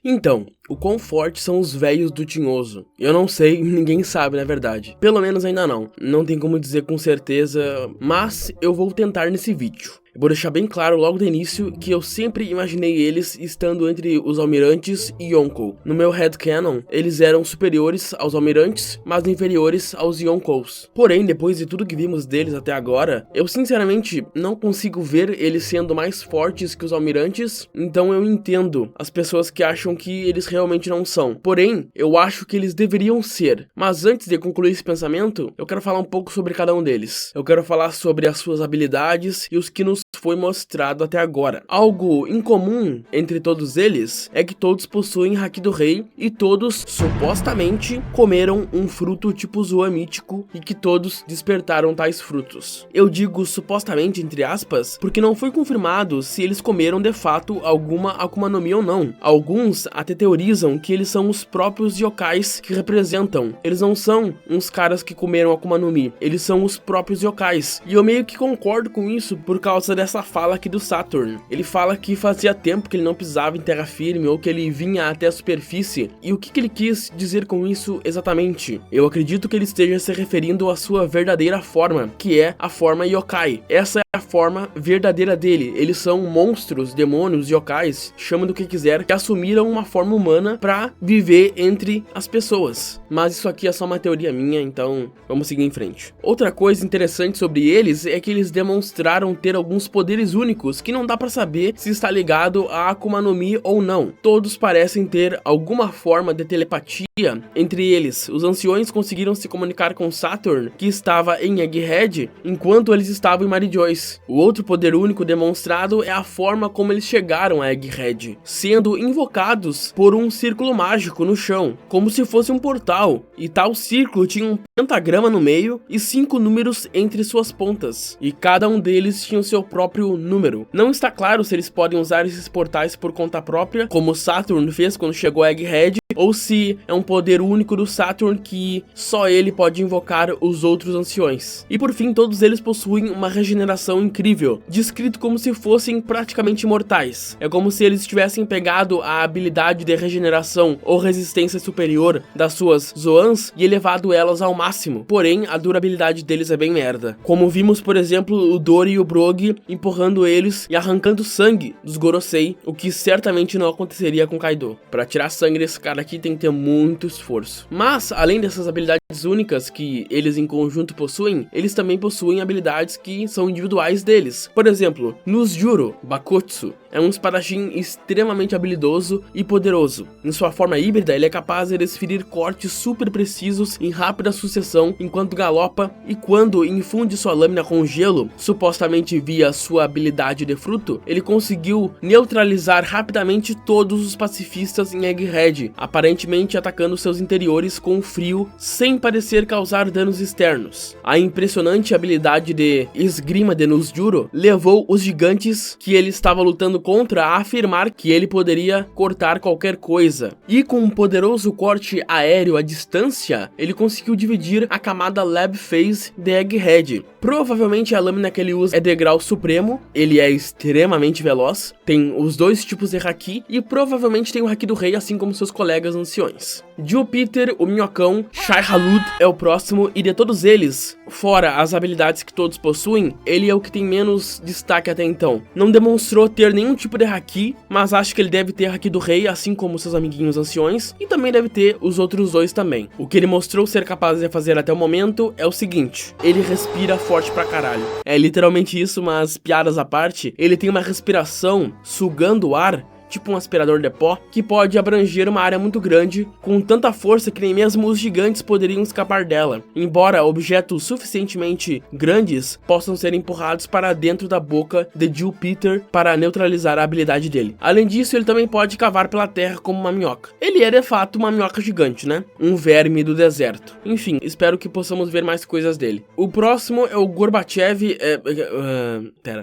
Então, o quão fortes são os velhos do Tinhoso? Eu não sei, ninguém sabe na verdade. Pelo menos ainda não. Não tem como dizer com certeza, mas eu vou tentar nesse vídeo. Eu vou deixar bem claro logo do início que eu sempre imaginei eles estando entre os almirantes e Yonkou. No meu headcanon, eles eram superiores aos almirantes, mas inferiores aos Yonkous. Porém, depois de tudo que vimos deles até agora, eu sinceramente não consigo ver eles sendo mais fortes que os almirantes, então eu entendo as pessoas que acham que eles realmente não são. Porém, eu acho que eles deveriam ser. Mas antes de concluir esse pensamento, eu quero falar um pouco sobre cada um deles. Eu quero falar sobre as suas habilidades e os que nos foi mostrado até agora. Algo incomum entre todos eles é que todos possuem Haki do Rei e todos, supostamente, comeram um fruto tipo Zoan mítico e que todos despertaram tais frutos. Eu digo supostamente entre aspas, porque não foi confirmado se eles comeram de fato alguma Akuma no Mi ou não. Alguns até teorizam que eles são os próprios yokais que representam. Eles não são uns caras que comeram Akuma no Mi, eles são os próprios yokais. E eu meio que concordo com isso por causa dessa fala aqui do Saturn. Ele fala que fazia tempo que ele não pisava em terra firme ou que ele vinha até a superfície. E o que ele quis dizer com isso exatamente? Eu acredito que ele esteja se referindo à sua verdadeira forma, que é a forma yokai. Essa é a forma verdadeira dele. Eles são monstros, demônios, yokais, chama do que quiser, que assumiram uma forma humana pra viver entre as pessoas. Mas isso aqui é só uma teoria minha, então vamos seguir em frente. Outra coisa interessante sobre eles é que eles demonstraram ter alguns poderes únicos que não dá pra saber se está ligado a Akuma no Mi ou não. Todos parecem ter alguma forma de telepatia entre eles. Os anciões conseguiram se comunicar com Saturn, que estava em Egghead, enquanto eles estavam em Mary Joyce. O outro poder único demonstrado é a forma como eles chegaram a Egghead, sendo invocados por um círculo mágico no chão, como se fosse um portal, e tal círculo tinha um pentagrama no meio e 5 números entre suas pontas, e cada um deles tinha o seu próprio número. Não está claro se eles podem usar esses portais por conta própria, como Saturn fez quando chegou a Egghead, ou se é um poder único do Saturn que só ele pode invocar os outros anciões. E por fim, todos eles possuem uma regeneração incrível, descrito como se fossem praticamente imortais. É como se eles tivessem pegado a habilidade de regeneração ou resistência superior das suas Zoans e elevado elas ao máximo. Porém, a durabilidade deles é bem merda. Como vimos, por exemplo, o Dori e o Brogy empurrando eles e arrancando sangue dos Gorosei, o que certamente não aconteceria com Kaido. Pra tirar sangue desse cara aqui tem que ter muito esforço. Mas, além dessas habilidades únicas que eles em conjunto possuem, eles também possuem habilidades que são individuais deles. Por exemplo, Nuzjuro Bakotsu é um espadachim extremamente habilidoso e poderoso. Em sua forma híbrida, ele é capaz de desferir cortes super precisos em rápida sucessão enquanto galopa, e quando infunde sua lâmina com gelo, supostamente via sua habilidade de fruto, ele conseguiu neutralizar rapidamente todos os pacifistas em Egghead, aparentemente atacando seus interiores com frio, sem parecer causar danos externos. A impressionante habilidade de esgrima de Nuzjuro levou os gigantes que ele estava lutando contra a afirmar que ele poderia cortar qualquer coisa. E com um poderoso corte aéreo à distância, ele conseguiu dividir a camada Lab Phase de Egghead. Provavelmente a lâmina que ele usa é de grau supremo, ele é extremamente veloz, tem os dois tipos de Haki e provavelmente tem o Haki do Rei, assim como seus colegas anciões. Jupiter, o Minhocão, Shai Halud é o próximo, e de todos eles, fora as habilidades que todos possuem, ele é o que tem menos destaque até então. Não demonstrou ter nenhum tipo de Haki, mas acho que ele deve ter Haki do Rei, assim como seus amiguinhos anciões, e também deve ter os outros dois também. O que ele mostrou ser capaz de fazer até o momento é o seguinte: ele respira forte pra caralho. É literalmente isso, mas piadas à parte, ele tem uma respiração sugando o ar, tipo um aspirador de pó, que pode abranger uma área muito grande, com tanta força que nem mesmo os gigantes poderiam escapar dela, embora objetos suficientemente grandes possam ser empurrados para dentro da boca de Jupiter para neutralizar a habilidade dele. Além disso, ele também pode cavar pela terra como uma minhoca. Ele é de fato uma minhoca gigante, né? Um verme do deserto. Enfim, espero que possamos ver mais coisas dele. O próximo é o Gorbachev,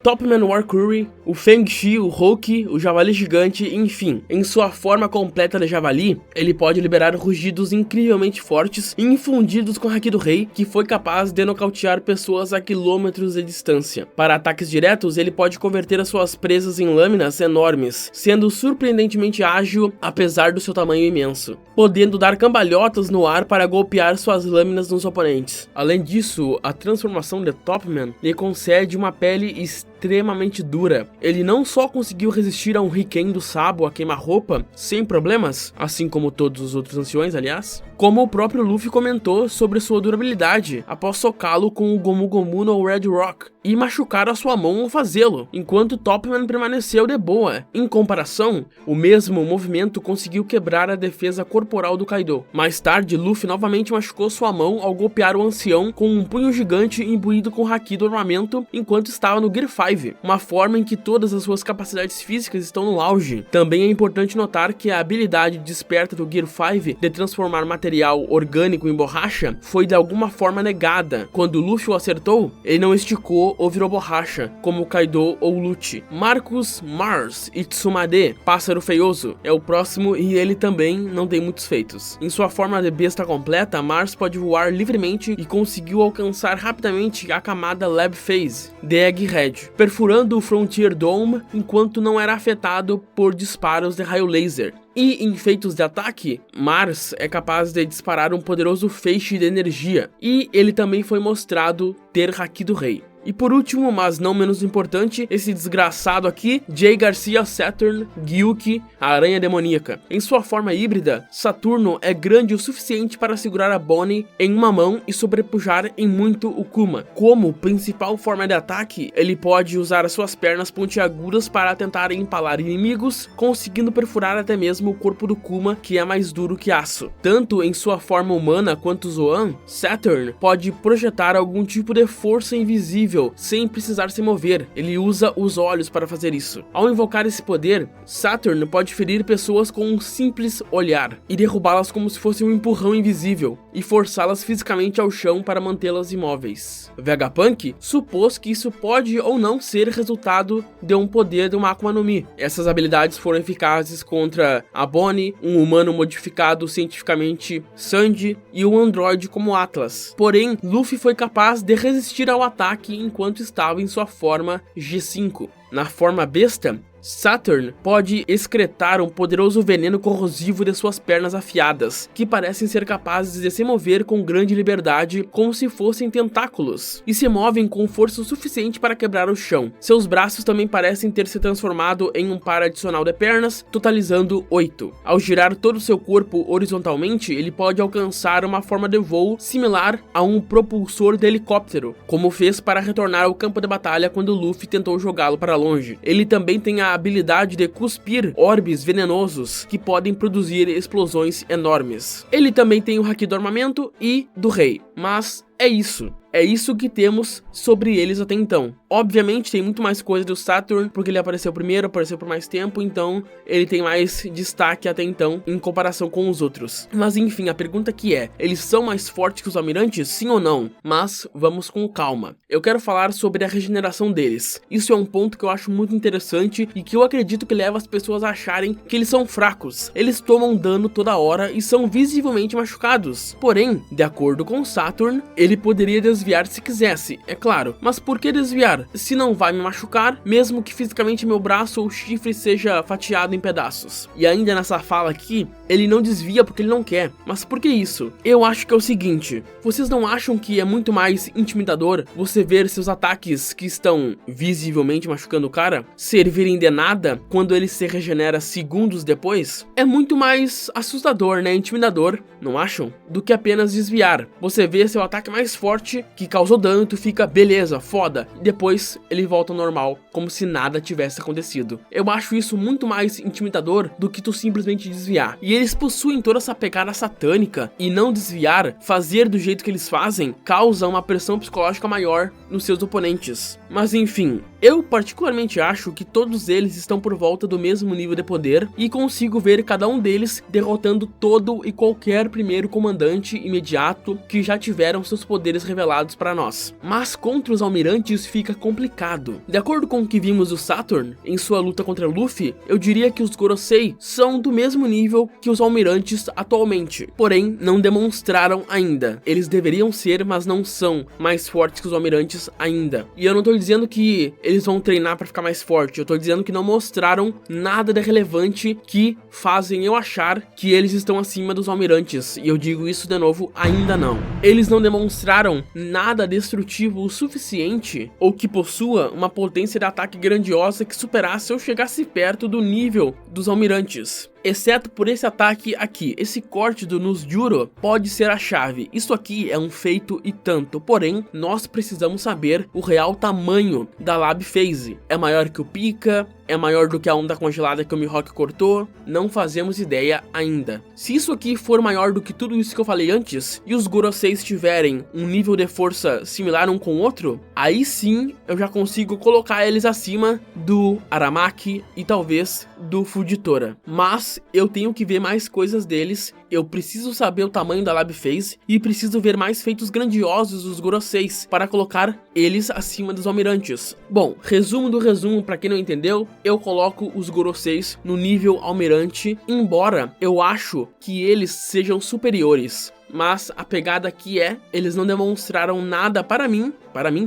Topman Warcurry, o Feng Shi, o Hulk, o Javali Gigante, gigante, enfim. Em sua forma completa de javali, ele pode liberar rugidos incrivelmente fortes e infundidos com Haki do Rei, que foi capaz de nocautear pessoas a quilômetros de distância. Para ataques diretos, ele pode converter as suas presas em lâminas enormes, sendo surpreendentemente ágil apesar do seu tamanho imenso, podendo dar cambalhotas no ar para golpear suas lâminas nos oponentes. Além disso, a transformação de Topman lhe concede uma pele extremamente dura. Ele não só conseguiu resistir a um Riken do Sabo a queima-roupa sem problemas, assim como todos os outros anciões, aliás, como o próprio Luffy comentou sobre sua durabilidade após socá-lo com o Gomu Gomu no Red Rock e machucar a sua mão ao fazê-lo, enquanto Topman permaneceu de boa. Em comparação, o mesmo movimento conseguiu quebrar a defesa corporal do Kaido. Mais tarde, Luffy novamente machucou sua mão ao golpear o ancião com um punho gigante imbuído com Haki do armamento enquanto estava no Gear 5, uma forma em que todas as suas capacidades físicas estão no auge. Também é importante notar que a habilidade desperta do Gear 5 de transformar material orgânico em borracha foi de alguma forma negada. Quando Luffy o acertou, ele não esticou ou virou borracha, como Kaido ou Lucci. Marcus Mars Itsumade, Pássaro Feioso, é o próximo e ele também não tem muitos feitos. Em sua forma de besta completa, Mars pode voar livremente e conseguiu alcançar rapidamente a camada Lab Phase de Egghead, perfurando o Frontier Dome enquanto não era afetado por disparos de raio laser. E em feitos de ataque, Mars é capaz de disparar um poderoso feixe de energia, e ele também foi mostrado ter Haki do Rei. E por último, mas não menos importante, esse desgraçado aqui, Jay Garcia Saturn Gyuki, a aranha demoníaca. Em sua forma híbrida, Saturno é grande o suficiente para segurar a Bonnie em uma mão e sobrepujar em muito o Kuma. Como principal forma de ataque, ele pode usar as suas pernas pontiagudas para tentar empalar inimigos, conseguindo perfurar até mesmo o corpo do Kuma, que é mais duro que aço. Tanto em sua forma humana quanto Zoan, Saturn pode projetar algum tipo de força invisível sem precisar se mover. Ele usa os olhos para fazer isso. Ao invocar esse poder, Saturn pode ferir pessoas com um simples olhar e derrubá-las como se fosse um empurrão invisível e forçá-las fisicamente ao chão para mantê-las imóveis. Vegapunk supôs que isso pode ou não ser resultado de um poder de uma Akuma no Mi. Essas habilidades foram eficazes contra a Bonnie, um humano modificado cientificamente Sanji e um androide como Atlas. Porém, Luffy foi capaz de resistir ao ataque enquanto estava em sua forma G5. Na forma besta, Saturn pode excretar um poderoso veneno corrosivo de suas pernas afiadas, que parecem ser capazes de se mover com grande liberdade como se fossem tentáculos, e se movem com força suficiente para quebrar o chão. Seus braços também parecem ter se transformado em um par adicional de pernas, totalizando 8. Ao girar todo o seu corpo horizontalmente, ele pode alcançar uma forma de voo similar a um propulsor de helicóptero, como fez para retornar ao campo de batalha quando Luffy tentou jogá-lo para longe. Ele também tem a habilidade de cuspir orbes venenosos que podem produzir explosões enormes. Ele também tem o Haki do armamento e do rei, mas é isso. É isso que temos sobre eles até então. Obviamente tem muito mais coisa do Saturn, porque ele apareceu primeiro, apareceu por mais tempo, então ele tem mais destaque até então em comparação com os outros. Mas enfim, a pergunta aqui é, eles são mais fortes que os almirantes? Sim ou não? Mas vamos com calma. Eu quero falar sobre a regeneração deles. Isso é um ponto que eu acho muito interessante e que eu acredito que leva as pessoas a acharem que eles são fracos. Eles tomam dano toda hora e são visivelmente machucados. Porém, de acordo com Saturn, ele poderia desviar se quisesse, é claro. Mas por que desviar? Se não vai me machucar, mesmo que fisicamente meu braço ou chifre seja fatiado em pedaços. E ainda nessa fala aqui, ele não desvia porque ele não quer. Mas por que isso? Eu acho que é o seguinte, vocês não acham que é muito mais intimidador você ver seus ataques que estão visivelmente machucando o cara servirem de nada quando ele se regenera segundos depois? É muito mais assustador, né? Intimidador, não acham? Do que apenas desviar. Você vê seu ataque mais forte que causou dano, tu fica, beleza, foda, e depois ele volta ao normal, como se nada tivesse acontecido. Eu acho isso muito mais intimidador do que tu simplesmente desviar. E eles possuem toda essa pegada satânica, e não desviar, fazer do jeito que eles fazem, causa uma pressão psicológica maior nos seus oponentes. Mas enfim, Eu particularmente acho que todos eles estão por volta do mesmo nível de poder e consigo ver cada um deles derrotando todo e qualquer primeiro comandante imediato que já tiveram seus poderes revelados para nós. Mas contra os almirantes fica complicado. De acordo com o que vimos do Saturn em sua luta contra Luffy, eu diria que os Gorosei são do mesmo nível que os almirantes atualmente, porém não demonstraram ainda. Eles deveriam ser, mas não são mais fortes que os almirantes ainda. E eu não tô dizendo que eles vão treinar pra ficar mais forte, eu tô dizendo que não mostraram nada de relevante que fazem eu achar que eles estão acima dos almirantes, e eu digo isso de novo, ainda não. Eles não demonstraram nada destrutivo o suficiente, ou que possua uma potência de ataque grandiosa que superasse ou chegasse perto do nível dos almirantes. Exceto por esse ataque aqui, esse corte do Nusjuro pode ser a chave. Isso aqui é um feito e tanto, porém, nós precisamos saber o real tamanho da Lab Phase. É maior que o Pika? É maior do que a onda congelada que o Mihawk cortou? Não fazemos ideia ainda. Se isso aqui for maior do que tudo isso que eu falei antes, e os Goroseis tiverem um nível de força similar um com o outro, aí sim eu já consigo colocar eles acima do Aramaki e talvez do Fujitora. Mas eu tenho que ver mais coisas deles, eu preciso saber o tamanho da Lab Phase e preciso ver mais feitos grandiosos dos Goroseis para colocar eles acima dos almirantes. Bom, resumo do resumo, para quem não entendeu, eu coloco os Goroseis no nível almirante, embora eu acho que eles sejam superiores. Mas a pegada aqui é, eles não demonstraram nada para mim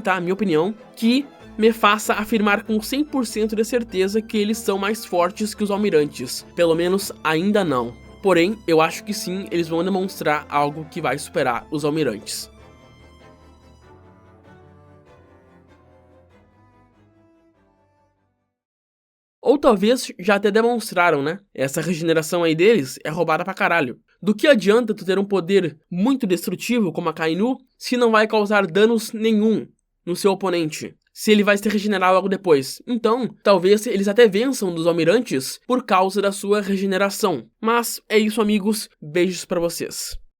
tá, minha opinião, que me faça afirmar com 100% de certeza que eles são mais fortes que os almirantes. Pelo menos ainda não. Porém, eu acho que sim, eles vão demonstrar algo que vai superar os almirantes. Ou talvez já até demonstraram, né? Essa regeneração aí deles é roubada pra caralho. Do que adianta tu ter um poder muito destrutivo como a Kainu, se não vai causar danos nenhum no seu oponente? Se ele vai se regenerar logo depois. Então, talvez eles até vençam dos almirantes por causa da sua regeneração. Mas é isso, amigos. Beijos pra vocês.